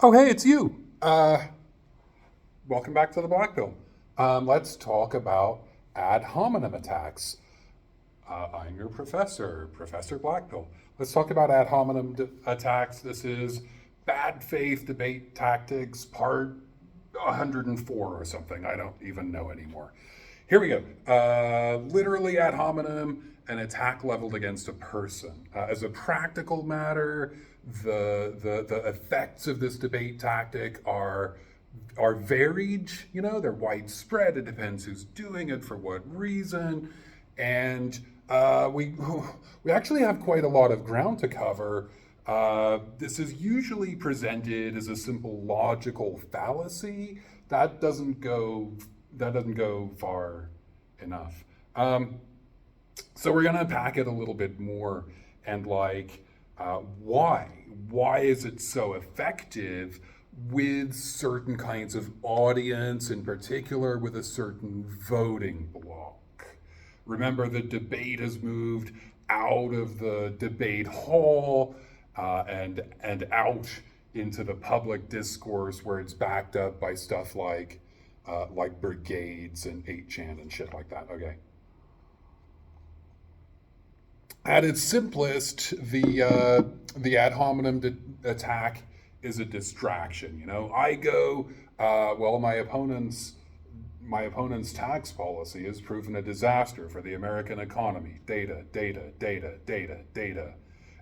Oh, hey, it's you. Welcome back to the Black Pill. Let's talk about ad hominem attacks. I'm your professor, Professor Blackpill. Let's talk about ad hominem attacks. This is bad faith debate tactics, part 104 or something. I don't even know anymore. Here we go. Literally ad hominem, an attack leveled against a person. As a practical matter, the effects of this debate tactic are varied. You know, they're widespread. It depends who's doing it for what reason, and we actually have quite a lot of ground to cover. This is usually presented as a simple logical fallacy. That doesn't go that doesn't go far enough. So we're gonna unpack it a little bit more and why is it so effective with certain kinds of audience, in particular with a certain voting bloc. Remember, the debate has moved out of the debate hall and out into the public discourse where it's backed up by stuff like brigades and 8chan and shit like that. Okay. At its simplest, the ad hominem attack is a distraction. You know, I go, well, my opponent's tax policy has proven a disaster for the American economy. Data, data, data, data, data.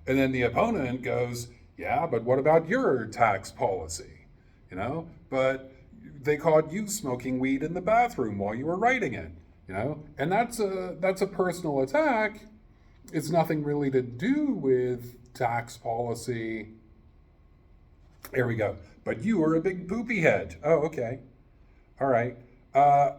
And then the opponent goes, yeah, but what about your tax policy? You know, but they caught you smoking weed in the bathroom while you were writing it. You know, and that's a personal attack. It's nothing really to do with tax policy. There we go. But you are a big poopy head. Oh, okay. All right. Uh,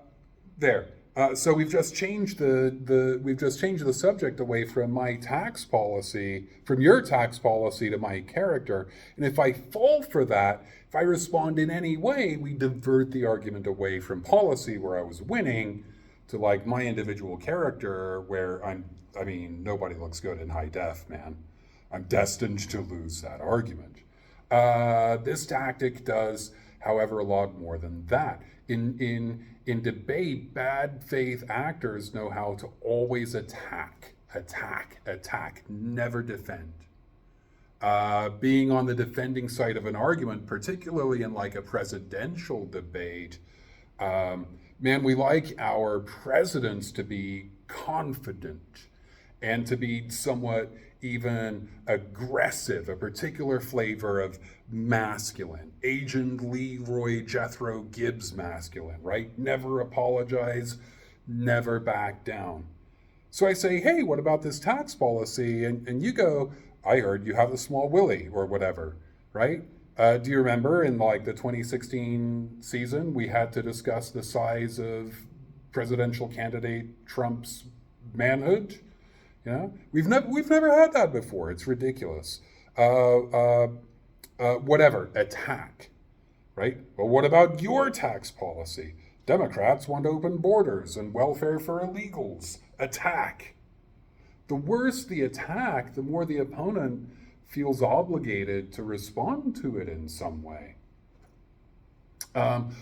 there. So we've just changed the subject away from my tax policy, from your tax policy to my character. And if I fall for that, if I respond in any way, we divert the argument away from policy where I was winning to like my individual character where I mean, nobody looks good in high def, man. I'm destined to lose that argument. This tactic does, however, a lot more than that. In debate, bad faith actors know how to always attack, never defend. Being on the defending side of an argument, particularly in like a presidential debate, man, we like our presidents to be confident and to be somewhat even aggressive, a particular flavor of masculine. Agent Leroy Jethro Gibbs masculine, right? Never apologize, never back down. So I say, hey, what about this tax policy? And you go, I heard you have a small willy or whatever, right? Do you remember in like the 2016 season, we had to discuss the size of presidential candidate Trump's manhood? You know, we've never had that before. It's ridiculous. Whatever, attack, right? Well, what about your tax policy? Democrats want open borders and welfare for illegals. Attack. The worse the attack, the more the opponent feels obligated to respond to it in some way. Um,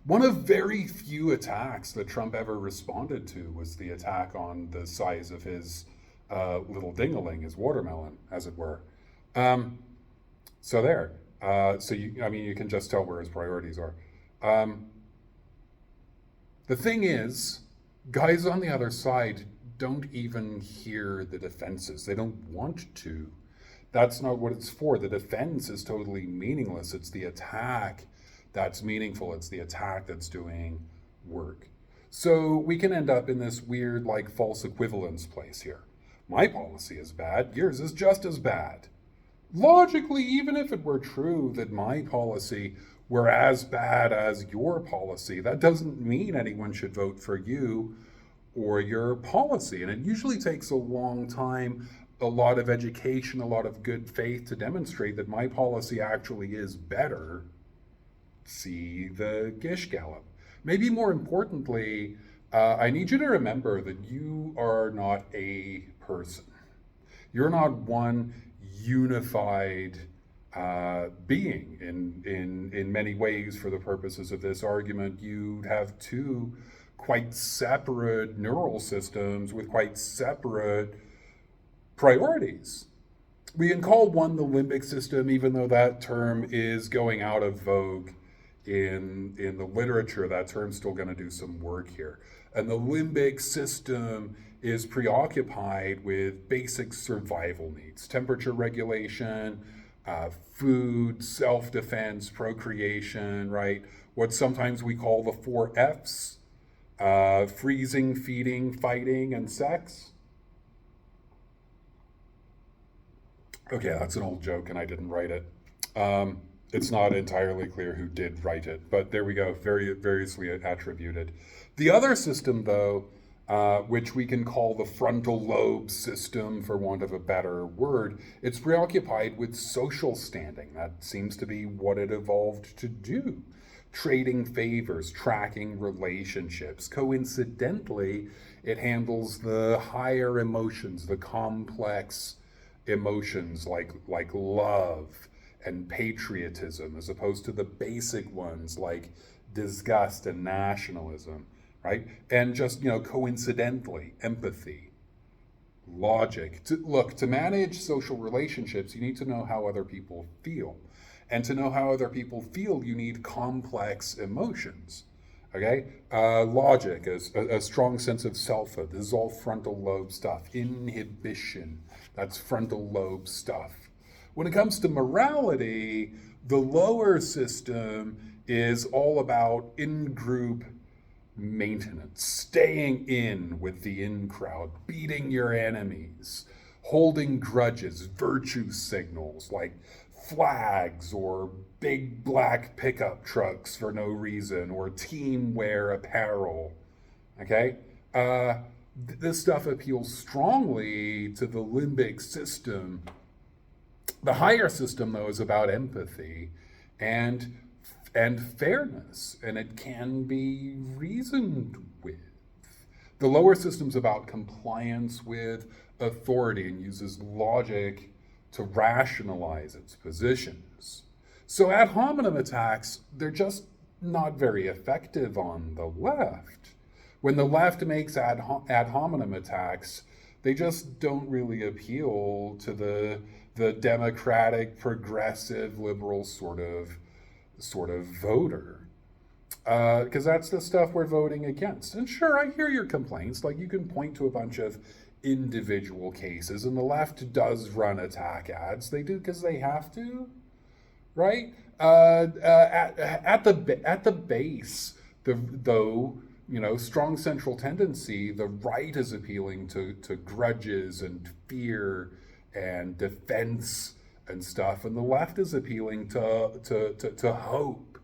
One of very few attacks that Trump ever responded to was the attack on the size of his little dingaling, his watermelon, as it were. Um, so there. I mean, you can just tell where his priorities are. Um, the thing is, guys on the other side don't even hear the defenses. They don't want to. That's not what it's for. The defense is totally meaningless. It's the attack that's meaningful. It's the attack that's doing work. So we can end up in this weird, like, false equivalence place here. My policy is bad, yours is just as bad. Logically, even if it were true that my policy were as bad as your policy, that doesn't mean anyone should vote for you or your policy. And it usually takes a long time, a lot of education, a lot of good faith to demonstrate that my policy actually is better. See the Gish Gallop. Maybe more importantly, I need you to remember that you are not a person. You're not one unified being. In many ways, for the purposes of this argument, you'd have two quite separate neural systems with quite separate priorities. We can call one the limbic system, even though that term is going out of vogue in the literature. That term's still going to do some work here. And the limbic system is preoccupied with basic survival needs: temperature regulation, food, self-defense, procreation, right? What sometimes we call the 4 F's: freezing, feeding, fighting, and sex. Okay, that's an old joke and I didn't write it. It's not entirely clear who did write it, but there we go, variously attributed. The other system, though, which we can call the frontal lobe system, for want of a better word, it's preoccupied with social standing. That seems to be what it evolved to do. Trading favors, tracking relationships. Coincidentally, it handles the higher emotions, the complex emotions like love and patriotism, as opposed to the basic ones like disgust and nationalism, right? And just, coincidentally, empathy, logic. To manage social relationships, you need to know how other people feel. And to know how other people feel, you need complex emotions. Okay? Logic, a strong sense of selfhood. This is all frontal lobe stuff. Inhibition, that's frontal lobe stuff. When it comes to morality, the lower system is all about in-group maintenance, staying in with the in-crowd, beating your enemies, holding grudges, virtue signals like flags or big black pickup trucks for no reason, or team wear apparel. Okay? This stuff appeals strongly to the limbic system. The higher system, though, is about empathy and fairness, and it can be reasoned with. The lower system's about compliance with authority and uses logic to rationalize its positions. So ad hominem attacks, they're just not very effective on the left. When the left makes ad hominem attacks, they just don't really appeal to the democratic, progressive, liberal sort of voter. Because that's the stuff we're voting against. And sure, I hear your complaints. Like, you can point to a bunch of individual cases, and the left does run attack ads. They do because they have to, right? At the base, though, strong central tendency, the right is appealing to grudges and fear and defense and stuff, and the left is appealing to hope,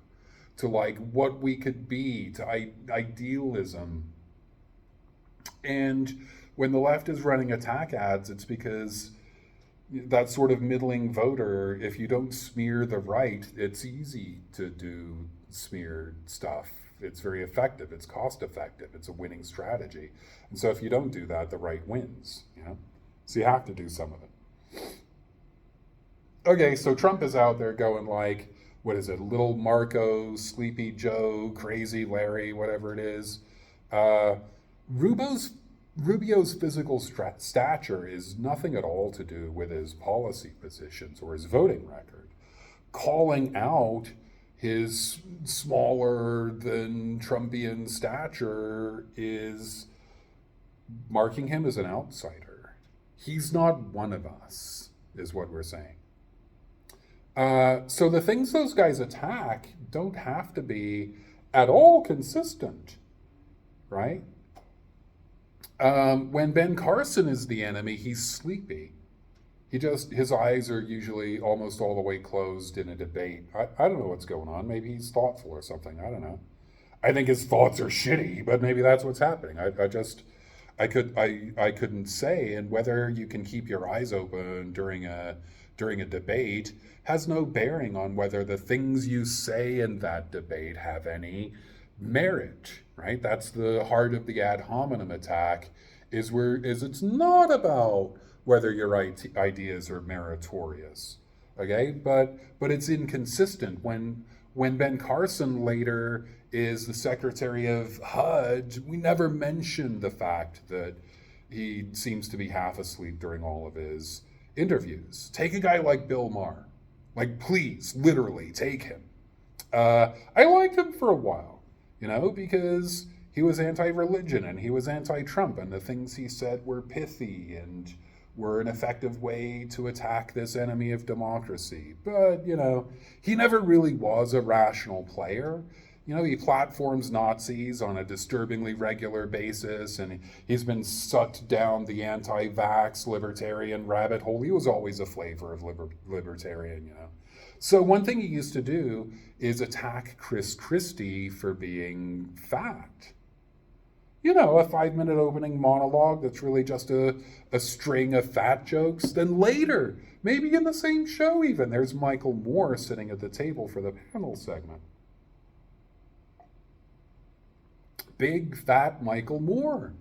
to like what we could be, to idealism. And when the left is running attack ads, it's because that sort of middling voter, if you don't smear the right, it's easy to do smear stuff. It's very effective. It's cost effective. It's a winning strategy. And so if you don't do that, the right wins. So you have to do some of it. Okay, so Trump is out there going like, what is it, Little Marco, Sleepy Joe, Crazy Larry, whatever it is. Rubio's physical stature is nothing at all to do with his policy positions or his voting record. Calling out his smaller than Trumpian stature is marking him as an outsider. He's not one of us, is what we're saying. So the things those guys attack don't have to be at all consistent, right? When Ben Carson is the enemy, he's sleepy. His eyes are usually almost all the way closed in a debate. I don't know what's going on. Maybe he's thoughtful or something. I don't know. I think his thoughts are shitty, but maybe that's what's happening. I couldn't say. And whether you can keep your eyes open during a debate has no bearing on whether the things you say in that debate have any merit, right? That's the heart of the ad hominem attack, is it's not about whether your ideas are meritorious. Okay, but it's inconsistent when Ben Carson later is the Secretary of HUD. We never mention the fact that he seems to be half asleep during all of his interviews. Take a guy like Bill Maher. Like, please, literally, take him. I liked him for a while, because he was anti-religion and he was anti-Trump, and the things he said were pithy and were an effective way to attack this enemy of democracy. But, he never really was a rational player. He platforms Nazis on a disturbingly regular basis, and he's been sucked down the anti-vax libertarian rabbit hole. He was always a flavor of libertarian. So one thing he used to do is attack Chris Christie for being fat. A 5-minute opening monologue that's really just a string of fat jokes. Then later, maybe in the same show even, there's Michael Moore sitting at the table for the panel segment. Big, fat Michael Moore.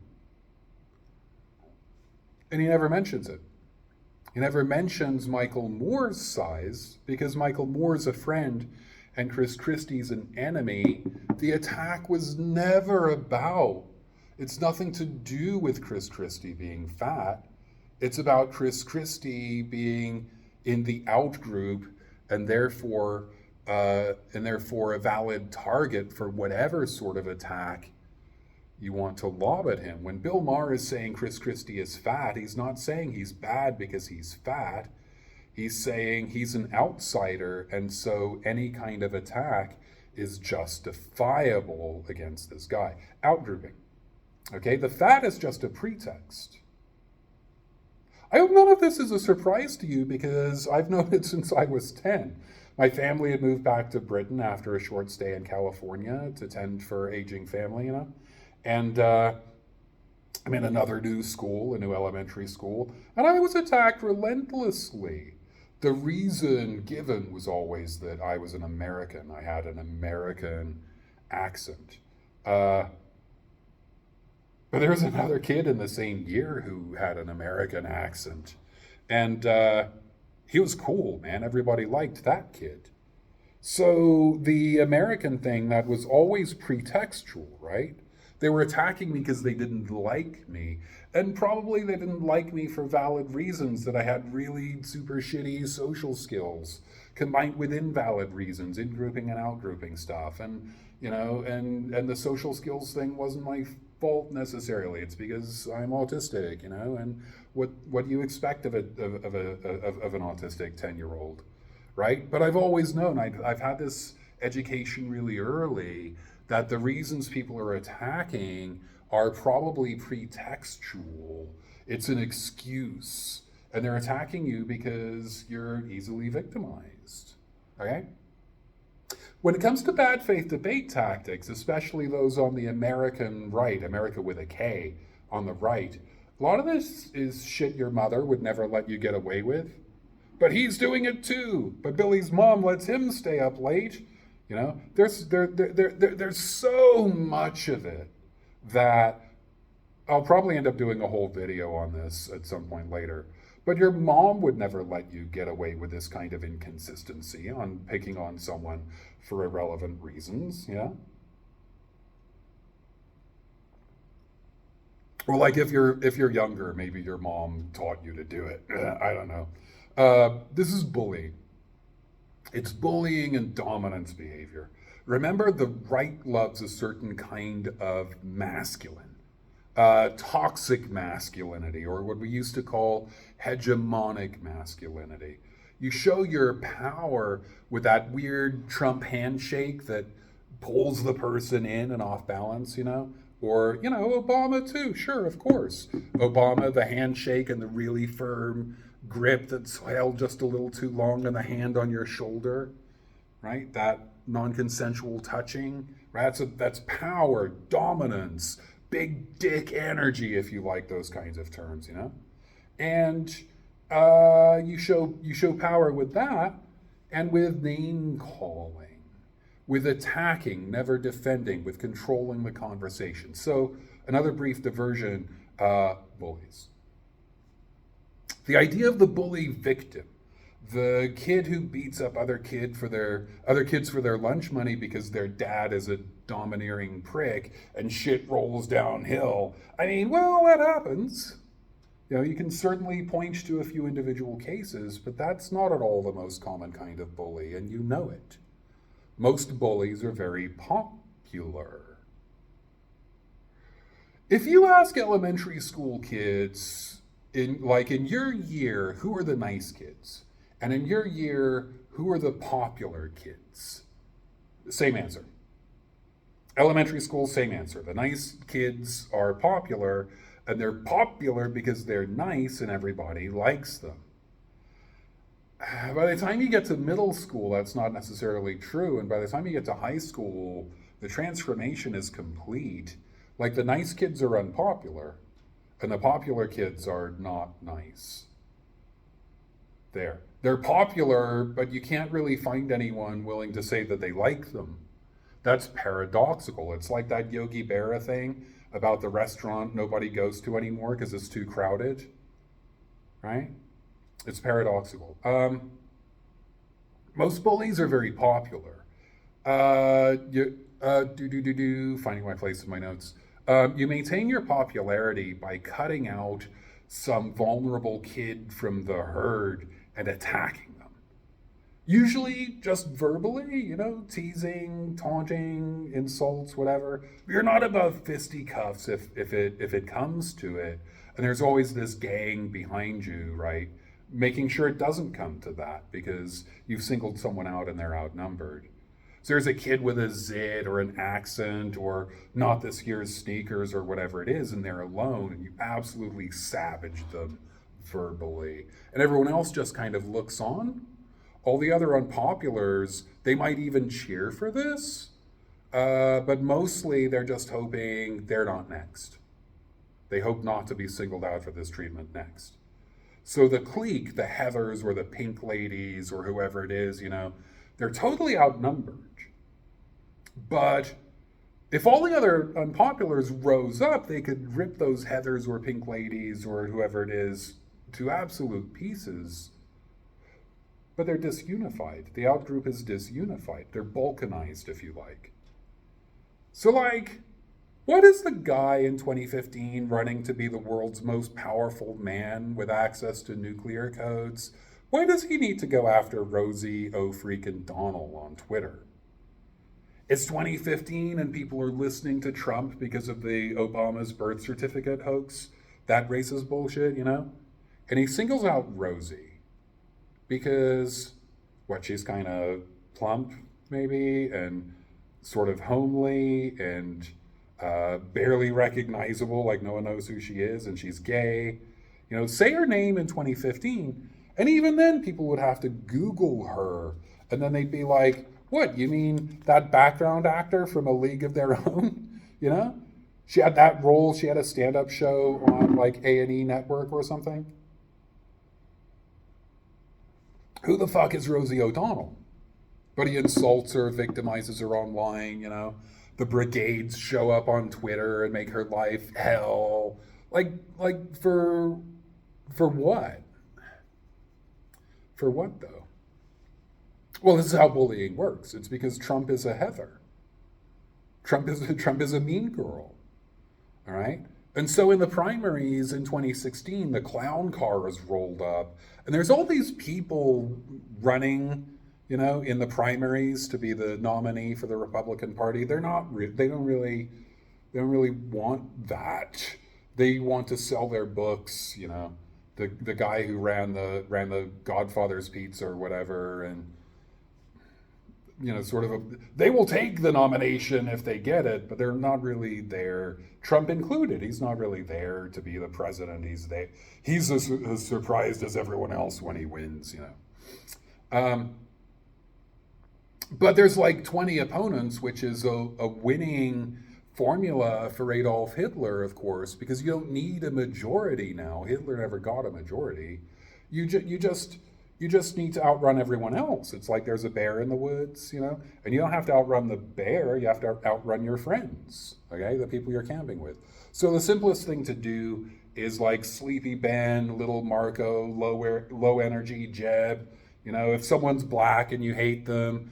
And he never mentions it. He never mentions Michael Moore's size because Michael Moore's a friend and Chris Christie's an enemy. The attack was never about. It's nothing to do with Chris Christie being fat. It's about Chris Christie being in the out group and therefore a valid target for whatever sort of attack you want to lob at him. When Bill Maher is saying Chris Christie is fat, he's not saying he's bad because he's fat. He's saying he's an outsider, and so any kind of attack is justifiable against this guy. Outgrouping. Okay, the fat is just a pretext. I hope none of this is a surprise to you because I've known it since I was 10. My family had moved back to Britain after a short stay in California to tend for aging family, And I'm in another new school, a new elementary school, and I was attacked relentlessly. The reason given was always that I was an American. I had an American accent. But there was another kid in the same year who had an American accent. And he was cool, man. Everybody liked that kid. So the American thing, that was always pretextual, right? They were attacking me because they didn't like me. And probably they didn't like me for valid reasons, that I had really super shitty social skills combined with invalid reasons, in-grouping and out-grouping stuff. And, and the social skills thing wasn't my fault necessarily. It's because I'm autistic, and what do you expect of an autistic 10-year-old, right? But I've always known, I've had this education really early, that the reasons people are attacking are probably pretextual. It's an excuse. And they're attacking you because you're easily victimized. Okay? When it comes to bad faith debate tactics, especially those on the American right, America with a K, on the right, a lot of this is shit your mother would never let you get away with. But he's doing it too. But Billy's mom lets him stay up late. There's so much of it that I'll probably end up doing a whole video on this at some point later. But your mom would never let you get away with this kind of inconsistency on picking on someone for irrelevant reasons, Or like if you're younger, maybe your mom taught you to do it. I don't know. This is bullying. It's bullying and dominance behavior. Remember, the right loves a certain kind of masculine, toxic masculinity, or what we used to call hegemonic masculinity. You show your power with that weird Trump handshake that pulls the person in and off balance, Or, Obama too, sure, of course. Obama, the handshake and the really firm grip that's held just a little too long and the hand on your shoulder, right? That non-consensual touching, right? That's power, dominance, big dick energy, if you like those kinds of terms, And you show power with that, and with name calling, with attacking, never defending, with controlling the conversation. So another brief diversion, bullies. The idea of the bully victim, The kid who beats up other kids for their lunch money because their dad is a domineering prick and shit rolls downhill. I mean, well, that happens. You know, you can certainly point to a few individual cases, but that's not at all the most common kind of bully, and you know it. Most bullies are very popular. If you ask elementary school kids in your year, who are the nice kids? And in your year, who are the popular kids? Same answer. Elementary school, same answer. The nice kids are popular, and they're popular because they're nice and everybody likes them. By the time you get to middle school, that's not necessarily true. And by the time you get to high school, the transformation is complete. Like, the nice kids are unpopular, and the popular kids are not nice. They're popular, but you can't really find anyone willing to say that they like them. That's paradoxical. It's like that Yogi Berra thing about the restaurant nobody goes to anymore because it's too crowded, right? It's paradoxical. Most bullies are very popular. Finding my place in my notes. You maintain your popularity by cutting out some vulnerable kid from the herd and attacking them. Usually just verbally, teasing, taunting, insults, whatever. You're not above fisticuffs if it comes to it. And there's always this gang behind you, right? Making sure it doesn't come to that because you've singled someone out and they're outnumbered. So there's a kid with a zit or an accent or not this year's sneakers or whatever it is, and they're alone, and you absolutely savage them verbally. And everyone else just kind of looks on. All the other unpopulars, they might even cheer for this, but mostly they're just hoping they're not next. They hope not to be singled out for this treatment next. So the clique, the Heathers or the Pink Ladies or whoever it is, they're totally outnumbered. But if all the other unpopulars rose up, they could rip those Heathers or Pink Ladies or whoever it is to absolute pieces. But they're disunified. The outgroup is disunified. They're balkanized, if you like. So, what is the guy in 2015 running to be the world's most powerful man with access to nuclear codes? Why does he need to go after Rosie O'Freakin Donnell on Twitter? It's 2015 and people are listening to Trump because of the Obama's birth certificate hoax, that racist bullshit, And he singles out Rosie because, she's kind of plump, maybe, and sort of homely and barely recognizable, like no one knows who she is, and she's gay. Say her name in 2015, and even then people would have to Google her, and then they'd be like, what, you mean that background actor from A League of Their Own? She had that role, she had a stand-up show on A&E Network or something. Who the fuck is Rosie O'Donnell? But he insults her, victimizes her online, The brigades show up on Twitter and make her life hell. For what? For what, though? Well, this is how bullying works. It's because Trump is a Heather. Trump is a mean girl. All right? And so in the primaries in 2016, the clown cars rolled up, and there's all these people running, in the primaries to be the nominee for the Republican Party. They don't really want that. They want to sell their books, the guy who ran the Godfather's Pizza or whatever, and they will take the nomination if they get it, but they're not really there. Trump included, he's not really there to be the president. He's as surprised as everyone else when he wins, But there's 20 opponents, which is a winning formula for Adolf Hitler, of course, because you don't need a majority now. Hitler never got a majority. You just need to outrun everyone else. It's like there's a bear in the woods, and you don't have to outrun the bear, you have to outrun your friends, okay, the people you're camping with. So the simplest thing to do is Sleepy Ben, Little Marco, low energy Jeb, You know, if someone's black and you hate them,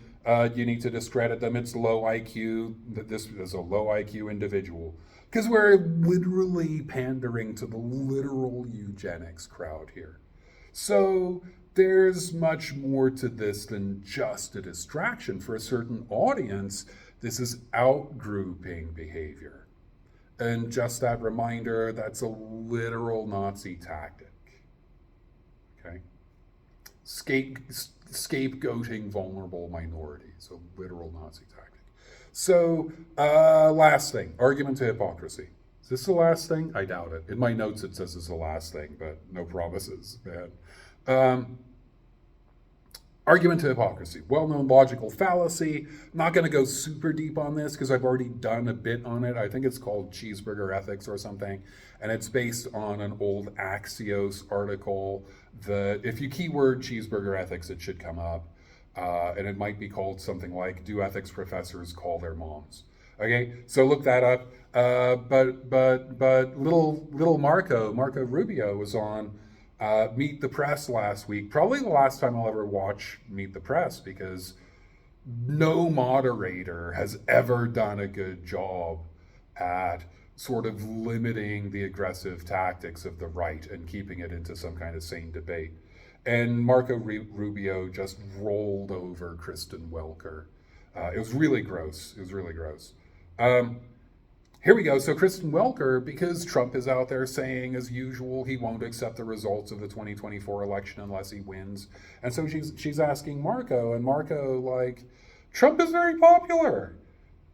you need to discredit them. It's low IQ. This is a low IQ individual. Because we're literally pandering to the literal eugenics crowd here. So there's much more to this than just a distraction. For a certain audience, this is outgrouping behavior. And just that reminder, that's a literal Nazi tactic. Okay? Scapegoating vulnerable minorities, a literal Nazi tactic. So, last thing, argument to hypocrisy. Is this the last thing? I doubt it. In my notes it says it's the last thing, but no promises, man. Argument to hypocrisy. Well-known logical fallacy. I'm not going to go super deep on this because I've already done a bit on it. I think it's called Cheeseburger Ethics or something. And it's based on an old Axios article that if you keyword cheeseburger ethics, it should come up. And it might be called something like, do ethics professors call their moms? Okay, so look that up. But little Marco Rubio was on Meet the Press last week. Probably the last time I'll ever watch Meet the Press, because no moderator has ever done a good job at sort of limiting the aggressive tactics of the right and keeping it into some kind of sane debate. And Marco Rubio just rolled over Kristen Welker. It was really gross. Here we go. So Kristen Welker, because Trump is out there saying, as usual, he won't accept the results of the 2024 election unless he wins. And so she's asking Marco, and Marco, like, Trump is very popular.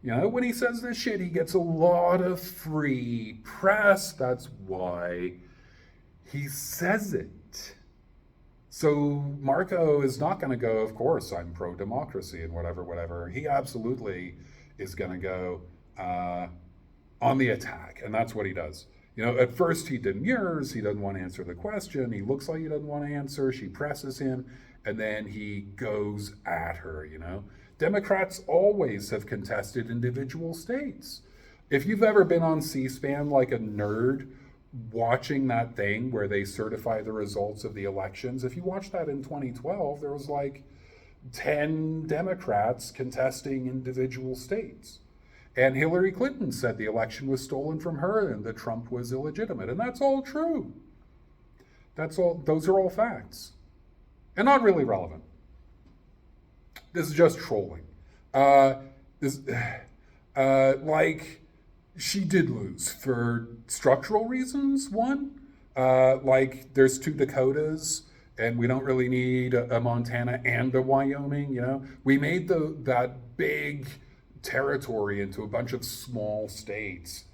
You know, when he says this shit, he gets a lot of free press. That's why he says it. So Marco is not going to go, of course, I'm pro-democracy and whatever. He absolutely is going to go on the attack, and that's what he does. You know, at first he demurs, he doesn't want to answer the question, he looks like he doesn't want to answer, she presses him, and then he goes at her, you know. Democrats always have contested individual states. If you've ever been on C-SPAN like a nerd watching that thing where they certify the results of the elections, if you watched that in 2012, there was like 10 Democrats contesting individual states. And Hillary Clinton said the election was stolen from her and that Trump was illegitimate. And that's all true. Those are all facts. And not really relevant. This is just trolling. Like, she did lose for structural reasons, one. Like, there's 2 Dakotas, and we don't really need a Montana and a Wyoming, you know? We made that big territory into a bunch of small states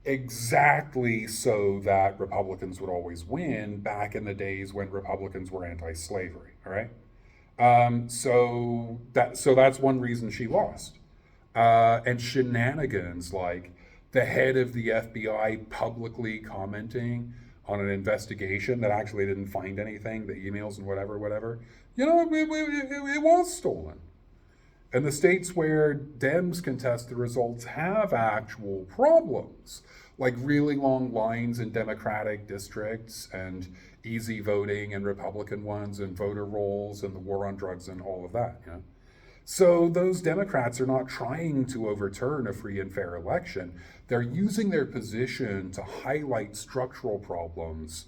exactly so that Republicans would always win back in the days when Republicans were anti-slavery, all right? So that's one reason she lost. And shenanigans like the head of the FBI publicly commenting on an investigation that actually didn't find anything, the emails and whatever. You know, it was stolen. And the states where Dems contest the results have actual problems, like really long lines in Democratic districts and easy voting in Republican ones and voter rolls and the war on drugs and all of that. You know? So those Democrats are not trying to overturn a free and fair election. They're using their position to highlight structural problems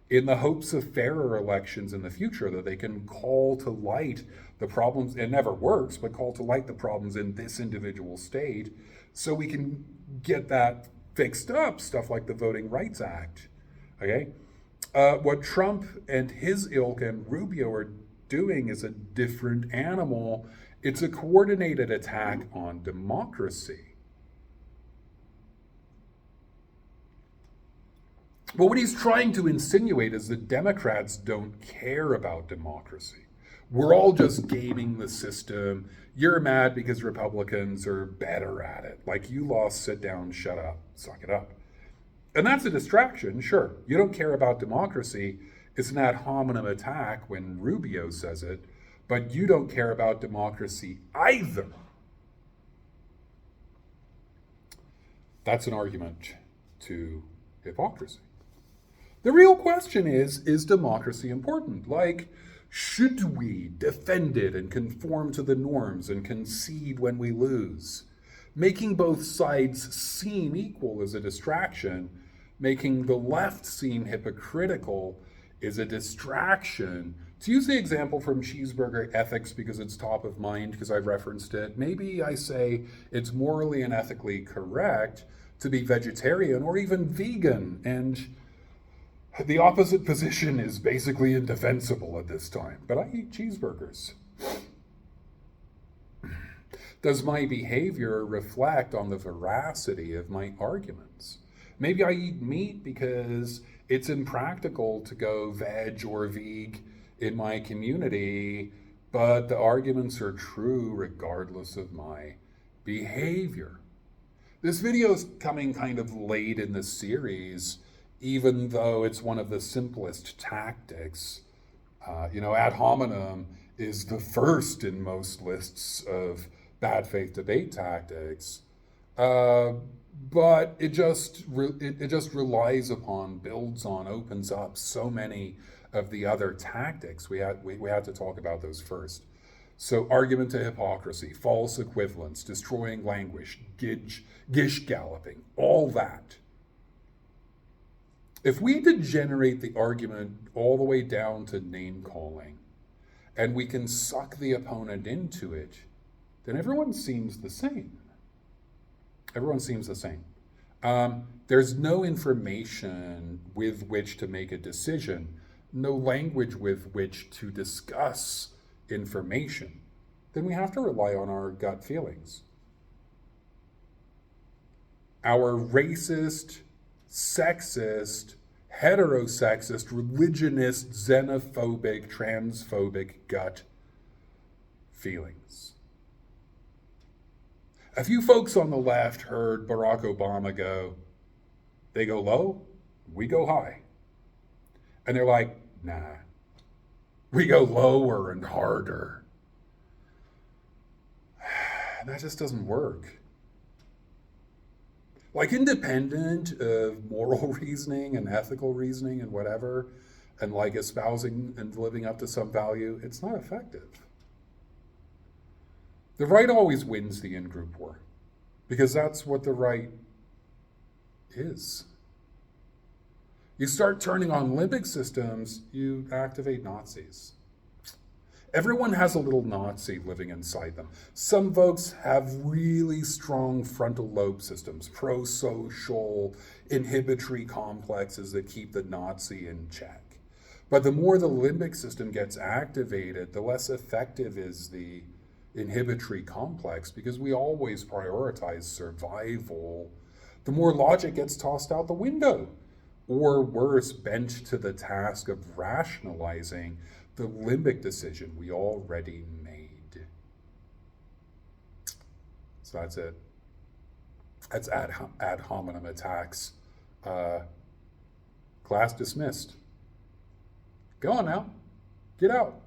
in the hopes of fairer elections in the future, that they can call to light the problems. It never works, but call to light the problems in this individual state so we can get that fixed up, stuff like the Voting Rights Act, okay? What Trump and his ilk and Rubio are doing is a different animal. It's a coordinated attack on democracy. But what he's trying to insinuate is that Democrats don't care about democracy. We're all just gaming the system. You're mad because Republicans are better at it. Like, you lost, sit down, shut up, suck it up. And that's a distraction, sure. You don't care about democracy. It's an ad hominem attack when Rubio says it, but you don't care about democracy either. That's an argument to hypocrisy. The real question is democracy important? Like, Should we defend it and conform to the norms and concede when we lose? Making both sides seem equal is a distraction. Making the left seem hypocritical is a distraction. To use the example from Cheeseburger Ethics because it's top of mind because I've referenced it, maybe I say it's morally and ethically correct to be vegetarian or even vegan, and the opposite position is basically indefensible at this time, but I eat cheeseburgers. Does my behavior reflect on the veracity of my arguments? Maybe I eat meat because it's impractical to go veg or veg in my community, but the arguments are true regardless of my behavior. This video is coming kind of late in the series, even though it's one of the simplest tactics. Ad hominem is the first in most lists of bad faith debate tactics, but it just relies upon, builds on, opens up so many of the other tactics. We had to talk about those first. So argument to hypocrisy, false equivalence, destroying language, gish galloping, all that. If we degenerate the argument all the way down to name calling, and we can suck the opponent into it, then everyone seems the same. Everyone seems the same. There's no information with which to make a decision, no language with which to discuss information. Then we have to rely on our gut feelings. Our racist, sexist, heterosexist, religionist, xenophobic, transphobic gut feelings. A few folks on the left heard Barack Obama go, they go low, we go high. And they're like, nah, we go lower and harder. That just doesn't work. Like, independent of moral reasoning and ethical reasoning and whatever, and like espousing and living up to some value, it's not effective. The right always wins the in-group war, because that's what the right is. You start turning on limbic systems, you activate Nazis. Everyone has a little Nazi living inside them. Some folks have really strong frontal lobe systems, pro-social, inhibitory complexes that keep the Nazi in check. But the more the limbic system gets activated, the less effective is the inhibitory complex, because we always prioritize survival. The more logic gets tossed out the window, or worse, bent to the task of rationalizing the limbic decision we already made. So that's it. That's ad hominem attacks. Class dismissed. Go on now. Get out.